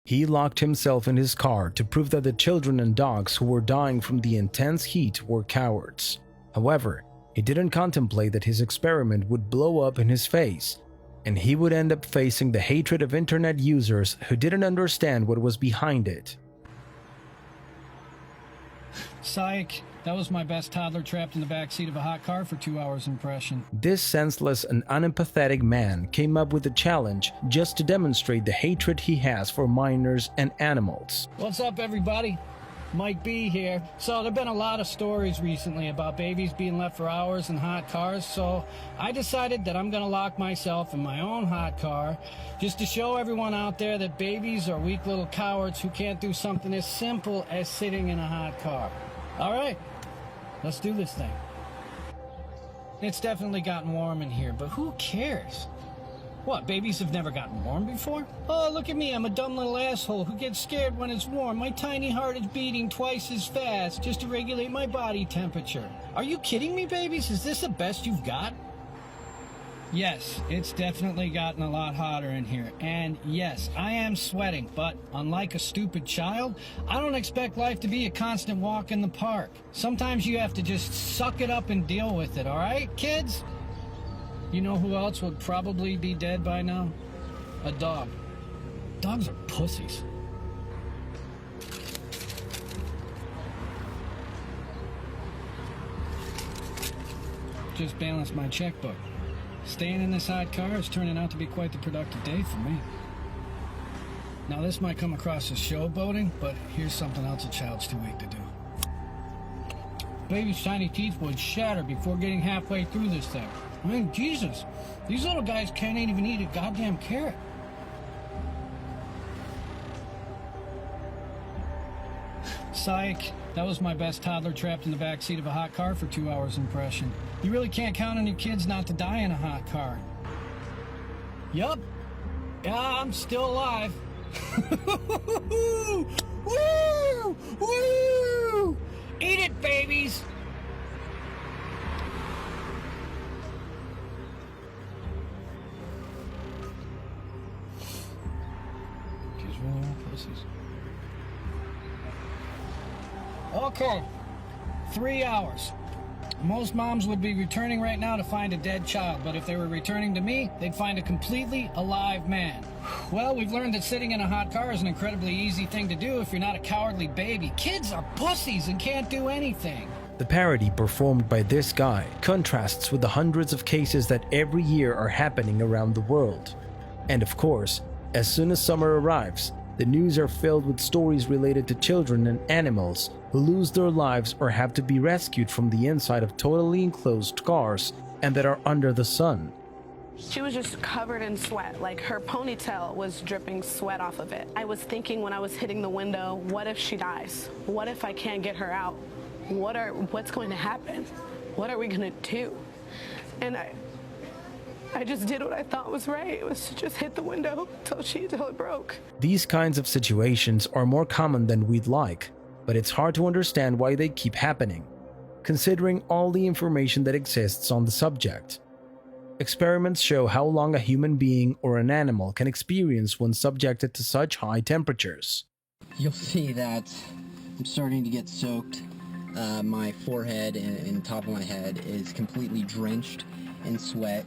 He locked himself in his car to prove that the children and dogs who were dying from the intense heat were cowards. However, he didn't contemplate that his experiment would blow up in his face, and he would end up facing the hatred of internet users who didn't understand what was behind it. Psych. That was my best toddler trapped in the backseat of a hot car for 2 hours impression. This senseless and unempathetic man came up with a challenge just to demonstrate the hatred he has for minors and animals. What's up, everybody? Mike B here. So there've been a lot of stories recently about babies being left for hours in hot cars, so I decided that I'm gonna lock myself in my own hot car just to show everyone out there that babies are weak little cowards who can't do something as simple as sitting in a hot car. All right, let's do this thing. It's definitely gotten warm in here, but who cares? What, babies have never gotten warm before? Oh, look at me, I'm a dumb little asshole who gets scared when it's warm. My tiny heart is beating twice as fast just to regulate my body temperature. Are you kidding me, babies? Is this the best you've got? Yes, it's definitely gotten a lot hotter in here. And yes, I am sweating, but unlike a stupid child, I don't expect life to be a constant walk in the park. Sometimes you have to just suck it up and deal with it, all right, kids? You know who else would probably be dead by now? A dog. Dogs are pussies. Just balanced my checkbook. Staying in this hot car is turning out to be quite the productive day for me. Now this might come across as showboating, but here's something else a child's too weak to do. Baby's tiny teeth would shatter before getting halfway through this thing. I mean, Jesus, these little guys can't even eat a goddamn carrot. Psych. That was my best toddler trapped in the backseat of a hot car for 2 hours impression. You really can't count on your kids not to die in a hot car. Yup. Yeah, I'm still alive. Woo! Woo! Eat it, babies! Kids really are pussies. Okay, 3 hours. Most moms would be returning right now to find a dead child, but if they were returning to me, they'd find a completely alive man. Well, we've learned that sitting in a hot car is an incredibly easy thing to do if you're not a cowardly baby. Kids are pussies and can't do anything. The parody performed by this guy contrasts with the hundreds of cases that every year are happening around the world. And of course, as soon as summer arrives, the news are filled with stories related to children and animals who lose their lives or have to be rescued from the inside of totally enclosed cars and that are under the sun. She was just covered in sweat, like her ponytail was dripping sweat off of it. I was thinking when I was hitting the window, what if she dies? What if I can't get her out? What's going to happen? What are we gonna do? And I just did what I thought was right. It was to just hit the window till it broke. These kinds of situations are more common than we'd like, but it's hard to understand why they keep happening, considering all the information that exists on the subject. Experiments show how long a human being or an animal can experience when subjected to such high temperatures. You'll see that I'm starting to get soaked. My forehead and top of my head is completely drenched in sweat.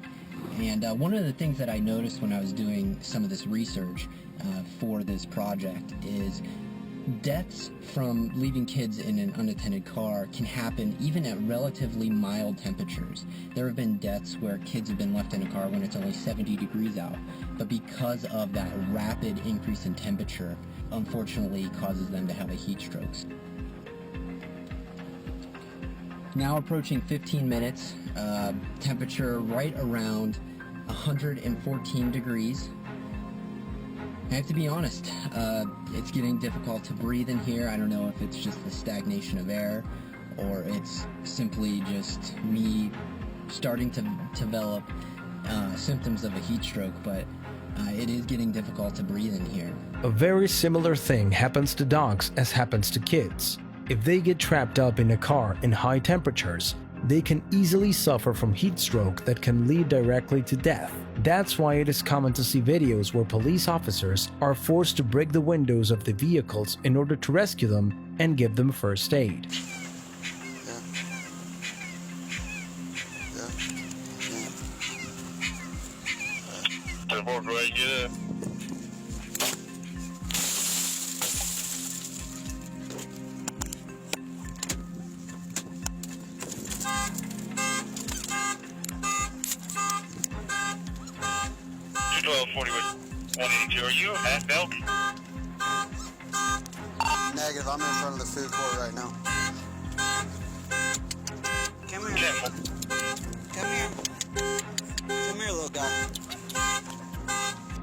And one of the things that I noticed when I was doing some of this research for this project is deaths from leaving kids in an unattended car can happen even at relatively mild temperatures. There have been deaths where kids have been left in a car when it's only 70 degrees out, but because of that rapid increase in temperature, unfortunately causes them to have a heat stroke. Now approaching 15 minutes, temperature right around 114 degrees. I have to be honest, it's getting difficult to breathe in here. I don't know if it's just the stagnation of air or it's simply just me starting to develop symptoms of a heat stroke, but it is getting difficult to breathe in here. A very similar thing happens to dogs as happens to kids. If they get trapped up in a car in high temperatures, they can easily suffer from heat stroke that can lead directly to death. That's why it is common to see videos where police officers are forced to break the windows of the vehicles in order to rescue them and give them first aid. Are you at Belk? Negative, I'm in front of the food court right now. Come here. Careful. Come here. Come here, little guy.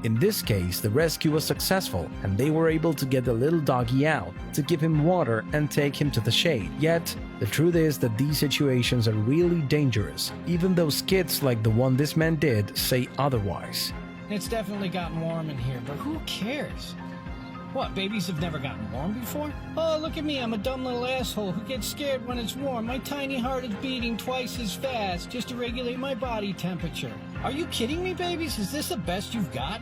In this case, the rescue was successful and they were able to get the little doggy out, to give him water and take him to the shade. Yet, the truth is that these situations are really dangerous, even though skits like the one this man did say otherwise. It's definitely gotten warm in here, but who cares? What, babies have never gotten warm before? Oh, look at me, I'm a dumb little asshole who gets scared when it's warm. My tiny heart is beating twice as fast just to regulate my body temperature. Are you kidding me, babies? Is this the best you've got?